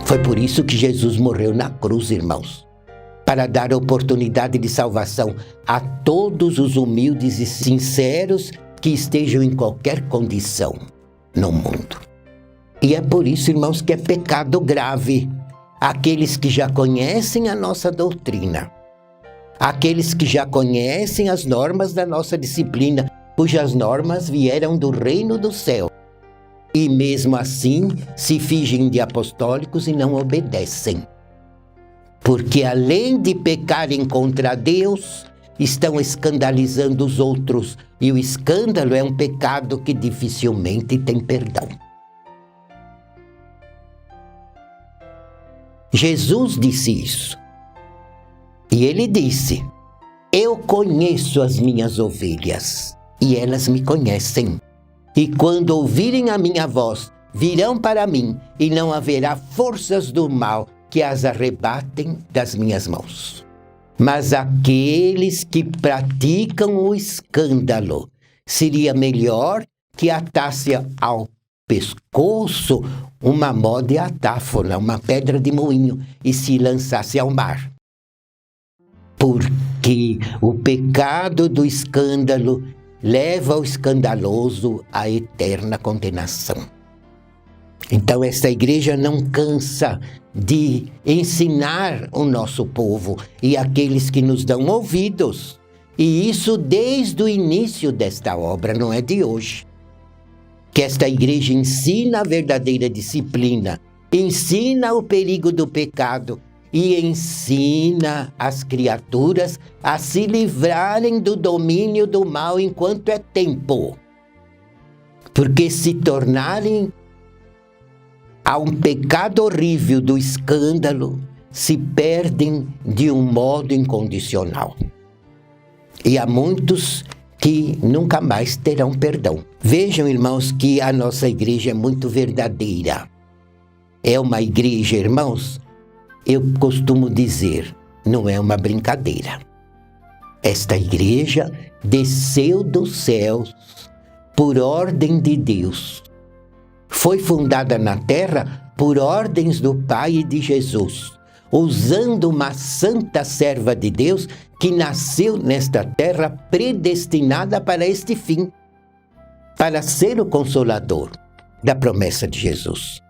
Foi por isso que Jesus morreu na cruz, irmãos, para dar oportunidade de salvação a todos os humildes e sinceros que estejam em qualquer condição no mundo. E é por isso, irmãos, que é pecado grave aqueles que já conhecem a nossa doutrina, aqueles que já conhecem as normas da nossa disciplina, cujas normas vieram do reino do céu, e mesmo assim se fingem de apostólicos e não obedecem. Porque além de pecarem contra Deus, estão escandalizando os outros, e o escândalo é um pecado que dificilmente tem perdão. Jesus disse isso. E ele disse: eu conheço as minhas ovelhas, e elas me conhecem. E quando ouvirem a minha voz, virão para mim, e não haverá forças do mal que as arrebatem das minhas mãos. Mas aqueles que praticam o escândalo, seria melhor que atasse ao pescoço uma mó de atáfona, uma pedra de moinho, e se lançasse ao mar. Porque o pecado do escândalo leva o escandaloso à eterna condenação. Então esta igreja não cansa de ensinar o nosso povo e aqueles que nos dão ouvidos. E isso desde o início desta obra, não é de hoje. Que esta igreja ensina a verdadeira disciplina, ensina o perigo do pecado e ensina as criaturas a se livrarem do domínio do mal enquanto é tempo. Porque se tornarem a um pecado horrível do escândalo, se perdem de um modo incondicional. E há muitos que nunca mais terão perdão. Vejam, irmãos, que a nossa igreja é muito verdadeira. É uma igreja, irmãos, eu costumo dizer, não é uma brincadeira. Esta igreja desceu dos céus por ordem de Deus. Foi fundada na terra por ordens do Pai e de Jesus, usando uma santa serva de Deus que nasceu nesta terra predestinada para este fim, para ser o consolador da promessa de Jesus.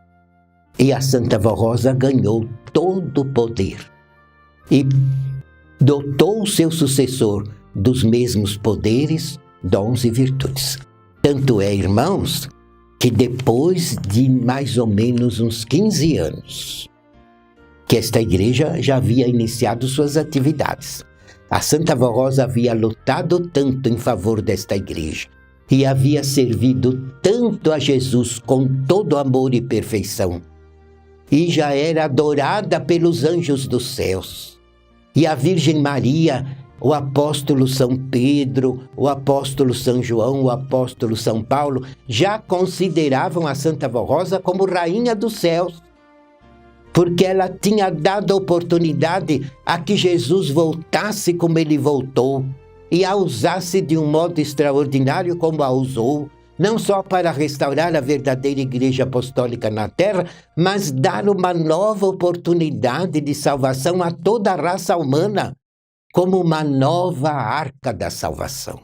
E a Santa Vó Rosa ganhou todo o poder e dotou o seu sucessor dos mesmos poderes, dons e virtudes. Tanto é, irmãos, que depois de mais ou menos uns 15 anos, que esta igreja já havia iniciado suas atividades, a Santa Vó Rosa havia lutado tanto em favor desta igreja e havia servido tanto a Jesus com todo amor e perfeição, e já era adorada pelos anjos dos céus. E a Virgem Maria, o apóstolo São Pedro, o apóstolo São João, o apóstolo São Paulo, já consideravam a Santa Vó Rosa como rainha dos céus, porque ela tinha dado a oportunidade a que Jesus voltasse como ele voltou, e a usasse de um modo extraordinário como a usou, não só para restaurar a verdadeira Igreja Apostólica na Terra, mas dar uma nova oportunidade de salvação a toda a raça humana, como uma nova arca da salvação.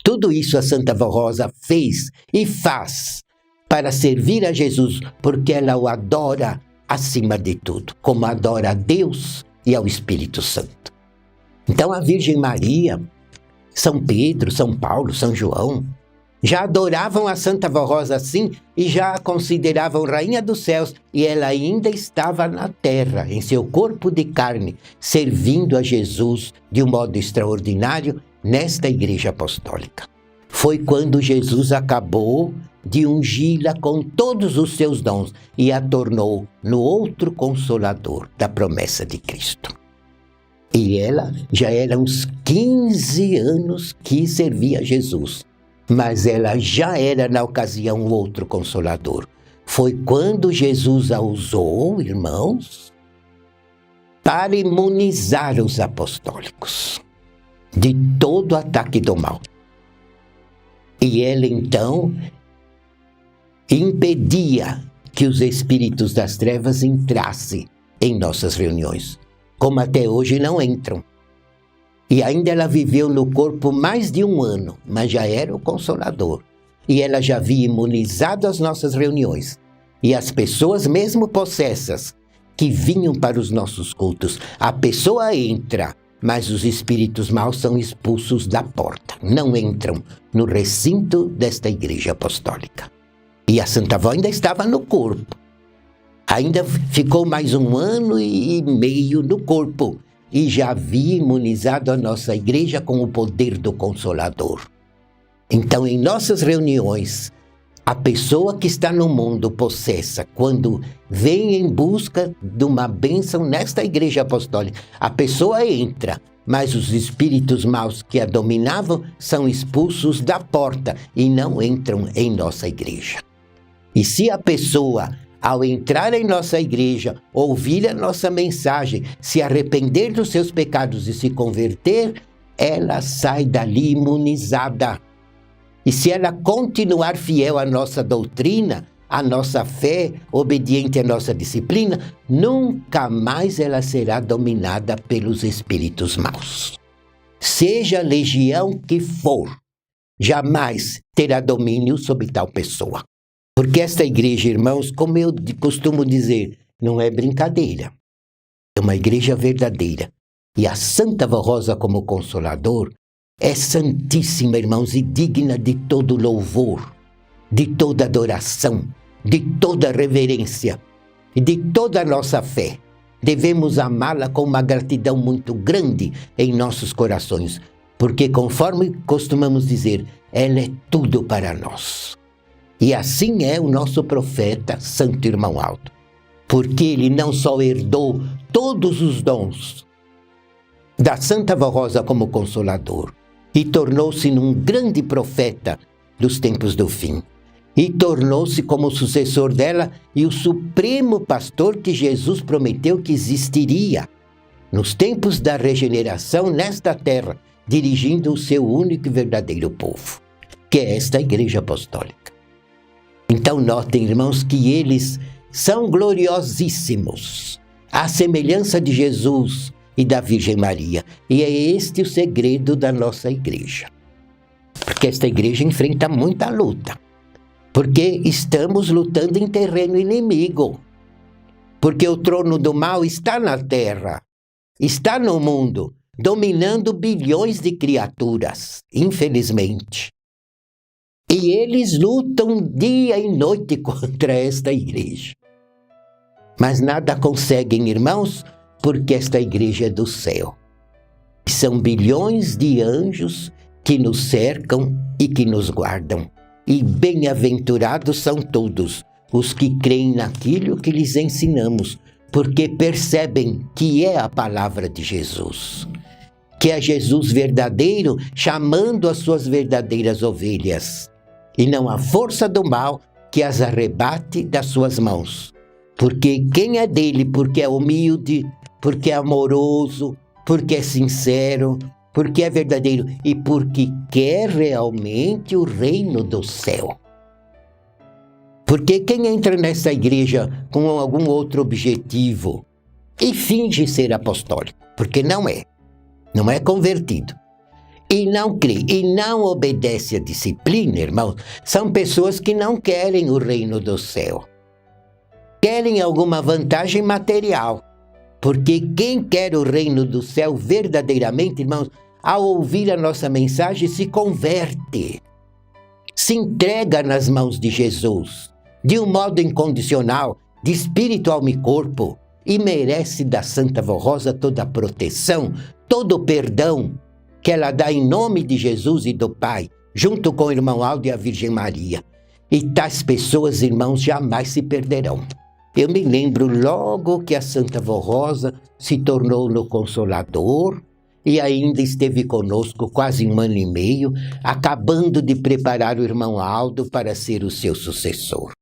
Tudo isso a Santa Vó Rosa fez e faz para servir a Jesus, porque ela o adora acima de tudo, como adora a Deus e ao Espírito Santo. Então a Virgem Maria, São Pedro, São Paulo, São João, já adoravam a Santa Vó Rosa assim e já a consideravam rainha dos céus, e ela ainda estava na terra, em seu corpo de carne, servindo a Jesus de um modo extraordinário nesta Igreja Apostólica. Foi quando Jesus acabou de ungí-la com todos os seus dons e a tornou no outro Consolador da promessa de Cristo. E ela já era uns 15 anos que servia a Jesus, mas ela já era na ocasião o outro Consolador. Foi quando Jesus a usou, irmãos, para imunizar os apostólicos de todo ataque do mal. E ela então impedia que os espíritos das trevas entrassem em nossas reuniões, como até hoje não entram. E ainda ela viveu no corpo mais de 1 ano, mas já era o Consolador. E ela já havia imunizado as nossas reuniões. E as pessoas, mesmo possessas, que vinham para os nossos cultos, a pessoa entra, mas os espíritos maus são expulsos da porta. Não entram no recinto desta igreja apostólica. E a Santa Avó ainda estava no corpo. Ainda ficou mais 1 ano e meio no corpo. E já havia imunizado a nossa igreja com o poder do Consolador. Então, em nossas reuniões, a pessoa que está no mundo possessa, quando vem em busca de uma bênção nesta igreja apostólica, a pessoa entra, mas os espíritos maus que a dominavam são expulsos da porta e não entram em nossa igreja. E se a pessoa, ao entrar em nossa igreja, ouvir a nossa mensagem, se arrepender dos seus pecados e se converter, ela sai dali imunizada. E se ela continuar fiel à nossa doutrina, à nossa fé, obediente à nossa disciplina, nunca mais ela será dominada pelos espíritos maus. Seja a legião que for, jamais terá domínio sobre tal pessoa. Porque esta igreja, irmãos, como eu costumo dizer, não é brincadeira. É uma igreja verdadeira. E a Santa Avó Rosa como Consolador é santíssima, irmãos, e digna de todo louvor, de toda adoração, de toda reverência e de toda a nossa fé. Devemos amá-la com uma gratidão muito grande em nossos corações, porque, conforme costumamos dizer, ela é tudo para nós. E assim é o nosso profeta, Santo Irmão Aldo, porque ele não só herdou todos os dons da Santa Avó Rosa como Consolador, e tornou-se um grande profeta dos tempos do fim. E tornou-se como sucessor dela e o supremo pastor que Jesus prometeu que existiria nos tempos da regeneração nesta terra, dirigindo o seu único e verdadeiro povo, que é esta igreja apostólica. Então notem, irmãos, que eles são gloriosíssimos, à semelhança de Jesus e da Virgem Maria. E é este o segredo da nossa igreja. Porque esta igreja enfrenta muita luta. Porque estamos lutando em terreno inimigo. Porque o trono do mal está na terra, está no mundo, dominando bilhões de criaturas, infelizmente. E eles lutam dia e noite contra esta igreja. Mas nada conseguem, irmãos, porque esta igreja é do céu. São bilhões de anjos que nos cercam e que nos guardam. E bem-aventurados são todos os que creem naquilo que lhes ensinamos, porque percebem que é a palavra de Jesus, que é Jesus verdadeiro chamando as suas verdadeiras ovelhas, e não a força do mal que as arrebate das suas mãos. Porque quem é dele, porque é humilde, porque é amoroso, porque é sincero, porque é verdadeiro e porque quer realmente o reino do céu. Porque quem entra nessa igreja com algum outro objetivo e finge ser apostólico, porque não é convertido, e não crê, e não obedece à disciplina, irmãos, são pessoas que não querem o reino do céu. Querem alguma vantagem material. Porque quem quer o reino do céu verdadeiramente, irmãos, ao ouvir a nossa mensagem, se converte. Se entrega nas mãos de Jesus, de um modo incondicional, de espírito, alma e corpo, e merece da Santa Avó Rosa toda a proteção, todo o perdão que ela dá em nome de Jesus e do Pai, junto com o irmão Aldo e a Virgem Maria. E tais pessoas, irmãos, jamais se perderão. Eu me lembro logo que a Santa Avó Rosa se tornou no Consolador e ainda esteve conosco quase 1 ano e meio, acabando de preparar o irmão Aldo para ser o seu sucessor.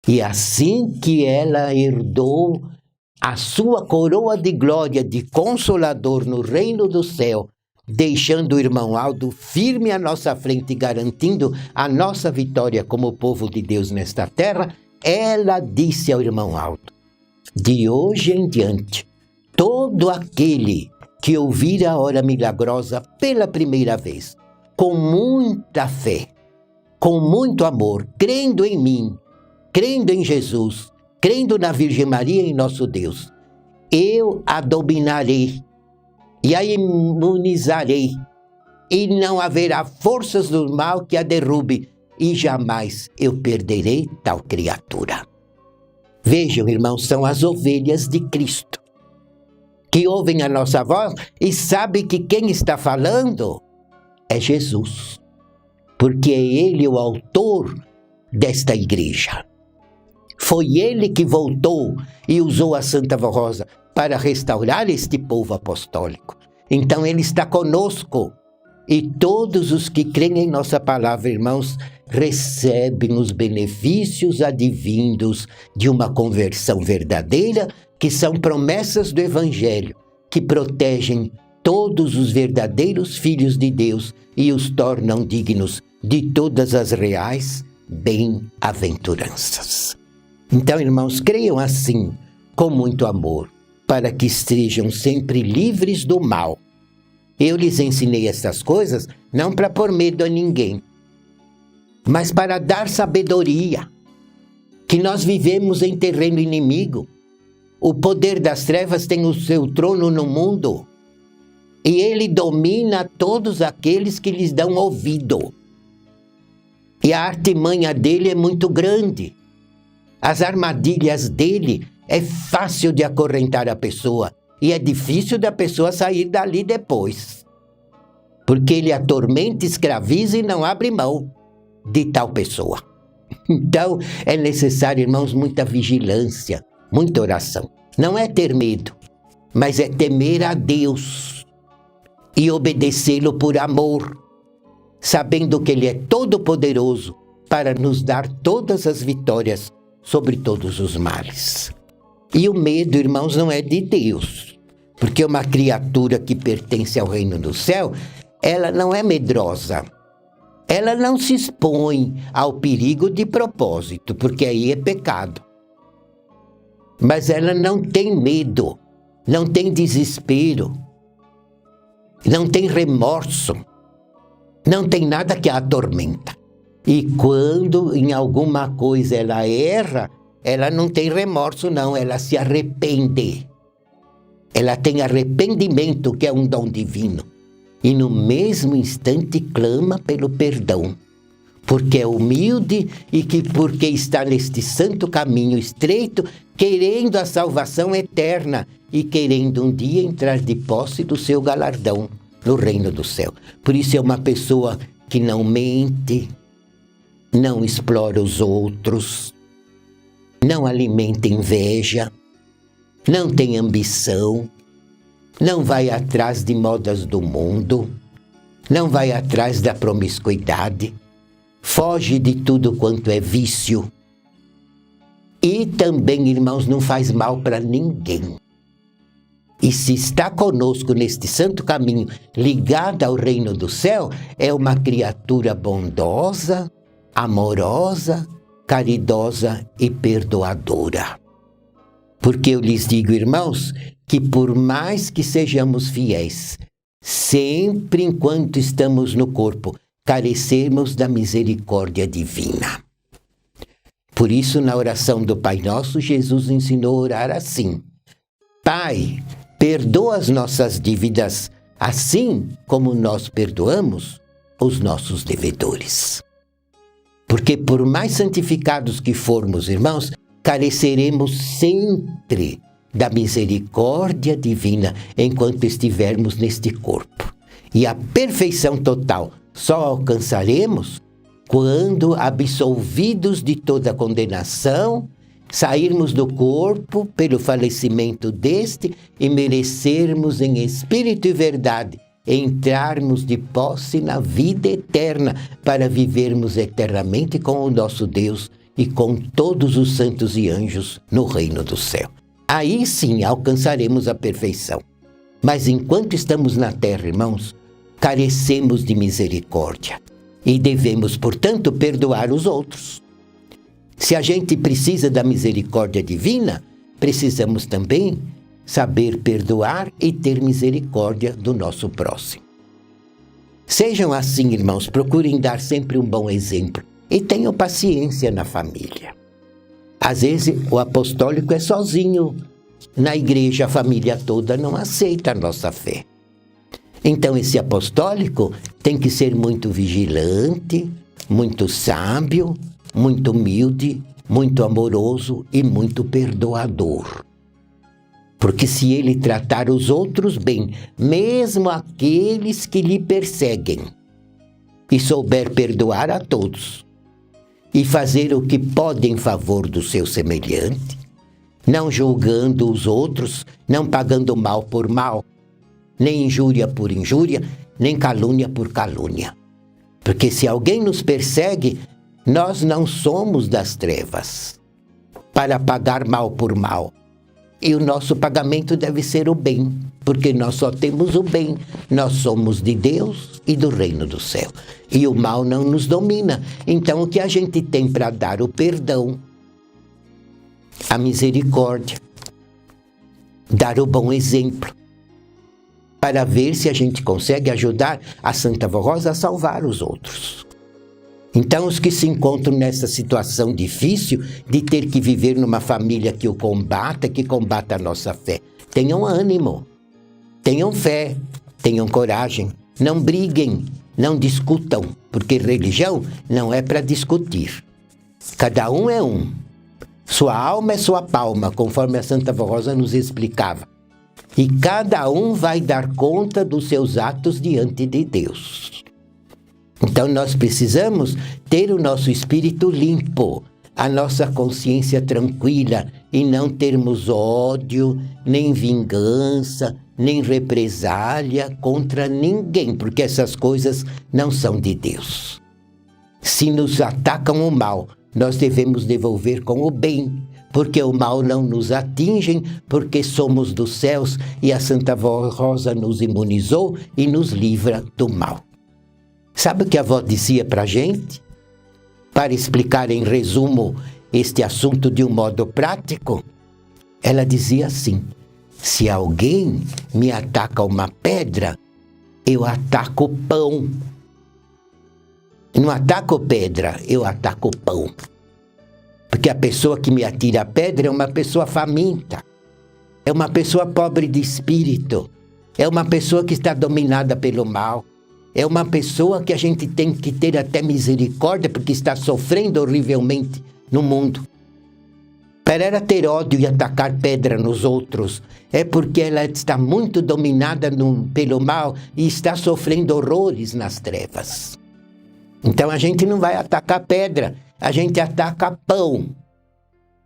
E assim que ela herdou a sua coroa de glória de Consolador no reino do céu, deixando o irmão Aldo firme à nossa frente e garantindo a nossa vitória como povo de Deus nesta terra, ela disse ao irmão Aldo: de hoje em diante, todo aquele que ouvir a hora milagrosa pela primeira vez, com muita fé, com muito amor, crendo em mim, crendo em Jesus, crendo na Virgem Maria e nosso Deus, eu a dominarei e a imunizarei, e não haverá forças do mal que a derrube, e jamais eu perderei tal criatura. Vejam, irmãos, são as ovelhas de Cristo, que ouvem a nossa voz e sabem que quem está falando é Jesus, porque é Ele o autor desta igreja. Foi Ele que voltou e usou a Santa Rosa para restaurar este povo apostólico. Então Ele está conosco, e todos os que creem em nossa palavra, irmãos, recebem os benefícios advindos de uma conversão verdadeira, que são promessas do Evangelho, que protegem todos os verdadeiros filhos de Deus e os tornam dignos de todas as reais bem-aventuranças. Então, irmãos, creiam assim, com muito amor, para que estejam sempre livres do mal. Eu lhes ensinei essas coisas não para pôr medo a ninguém, mas para dar sabedoria, que nós vivemos em terreno inimigo. O poder das trevas tem o seu trono no mundo, e ele domina todos aqueles que lhes dão ouvido. E a artimanha dele é muito grande. As armadilhas dele é fácil de acorrentar a pessoa, e é difícil da pessoa sair dali depois. Porque ele atormenta, escraviza e não abre mão de tal pessoa. Então, é necessário, irmãos, muita vigilância, muita oração. Não é ter medo, mas é temer a Deus e obedecê-lo por amor, sabendo que Ele é todo-poderoso para nos dar todas as vitórias sobre todos os males. E o medo, irmãos, não é de Deus, porque uma criatura que pertence ao reino do céu, ela não é medrosa. Ela não se expõe ao perigo de propósito, porque aí é pecado. Mas ela não tem medo, não tem desespero, não tem remorso, não tem nada que a atormenta. E quando em alguma coisa ela erra, ela não tem remorso não, ela se arrepende. Ela tem arrependimento, que é um dom divino. E no mesmo instante clama pelo perdão, porque é humilde e porque está neste santo caminho estreito, querendo a salvação eterna e querendo um dia entrar de posse do seu galardão no reino do céu. Por isso é uma pessoa que não mente, não explora os outros, não alimenta inveja, não tem ambição, não vai atrás de modas do mundo, não vai atrás da promiscuidade, foge de tudo quanto é vício. E também, irmãos, não faz mal para ninguém. E se está conosco neste santo caminho, ligada ao reino do céu, é uma criatura bondosa, amorosa, caridosa e perdoadora. Porque eu lhes digo, irmãos, que por mais que sejamos fiéis, sempre enquanto estamos no corpo, carecemos da misericórdia divina. Por isso, na oração do Pai Nosso, Jesus ensinou a orar assim: Pai, perdoa as nossas dívidas, assim como nós perdoamos os nossos devedores. Porque por mais santificados que formos, irmãos, careceremos sempre da misericórdia divina enquanto estivermos neste corpo. E a perfeição total só alcançaremos quando, absolvidos de toda condenação, sairmos do corpo pelo falecimento deste e merecermos em espírito e verdade entrarmos de posse na vida eterna para vivermos eternamente com o nosso Deus e com todos os santos e anjos no reino do céu. Aí sim alcançaremos a perfeição. Mas enquanto estamos na terra, irmãos, carecemos de misericórdia e devemos, portanto, perdoar os outros. Se a gente precisa da misericórdia divina, precisamos também saber perdoar e ter misericórdia do nosso próximo. Sejam assim, irmãos, procurem dar sempre um bom exemplo e tenham paciência na família. Às vezes o apostólico é sozinho na igreja, a família toda não aceita a nossa fé. Então esse apostólico tem que ser muito vigilante, muito sábio, muito humilde, muito amoroso e muito perdoador. Porque se ele tratar os outros bem, mesmo aqueles que lhe perseguem, e souber perdoar a todos, e fazer o que pode em favor do seu semelhante, não julgando os outros, não pagando mal por mal, nem injúria por injúria, nem calúnia por calúnia. Porque se alguém nos persegue, nós não somos das trevas para pagar mal por mal. E o nosso pagamento deve ser o bem, porque nós só temos o bem. Nós somos de Deus e do reino do céu. E o mal não nos domina. Então o que a gente tem para dar? O perdão, a misericórdia, dar o bom exemplo, para ver se a gente consegue ajudar a Santa Avó Rosa a salvar os outros. Então, os que se encontram nessa situação difícil de ter que viver numa família que o combata, que combata a nossa fé, tenham ânimo, tenham fé, tenham coragem, não briguem, não discutam, porque religião não é para discutir. Cada um é um. Sua alma é sua palma, conforme a Santa Avó Rosa nos explicava. E cada um vai dar conta dos seus atos diante de Deus. Então nós precisamos ter o nosso espírito limpo, a nossa consciência tranquila e não termos ódio, nem vingança, nem represália contra ninguém, porque essas coisas não são de Deus. Se nos atacam o mal, nós devemos devolver com o bem, porque o mal não nos atinge, porque somos dos céus e a Santa Avó Rosa nos imunizou e nos livra do mal. Sabe o que a avó dizia para a gente? Para explicar em resumo este assunto de um modo prático, ela dizia assim: se alguém me ataca uma pedra, eu ataco o pão. Não ataco pedra, eu ataco pão. Porque a pessoa que me atira a pedra é uma pessoa faminta, é uma pessoa pobre de espírito, é uma pessoa que está dominada pelo mal, é uma pessoa que a gente tem que ter até misericórdia porque está sofrendo horrivelmente no mundo. Para ela ter ódio e atacar pedra nos outros, é porque ela está muito dominada pelo mal e está sofrendo horrores nas trevas. Então a gente não vai atacar pedra, a gente ataca pão.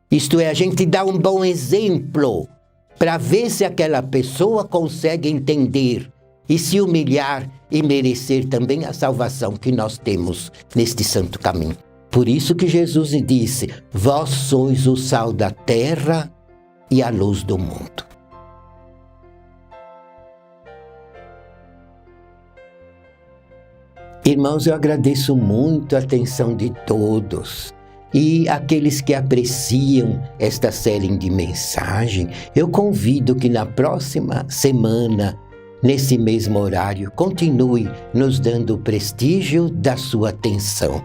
Isto é, a gente dá um bom exemplo para ver se aquela pessoa consegue entender e se humilhar e merecer também a salvação que nós temos neste santo caminho. Por isso que Jesus disse: vós sois o sal da terra e a luz do mundo. Irmãos, eu agradeço muito a atenção de todos. E aqueles que apreciam esta série de mensagem, eu convido que na próxima semana, nesse mesmo horário, continue nos dando o prestígio da sua atenção.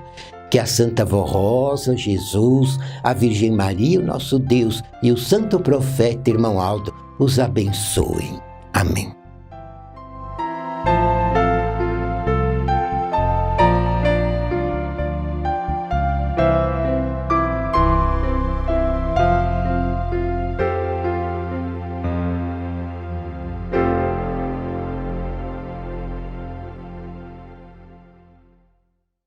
Que a Santa Avó Rosa, Jesus, a Virgem Maria, o nosso Deus, e o Santo Profeta Irmão Aldo os abençoem. Amém.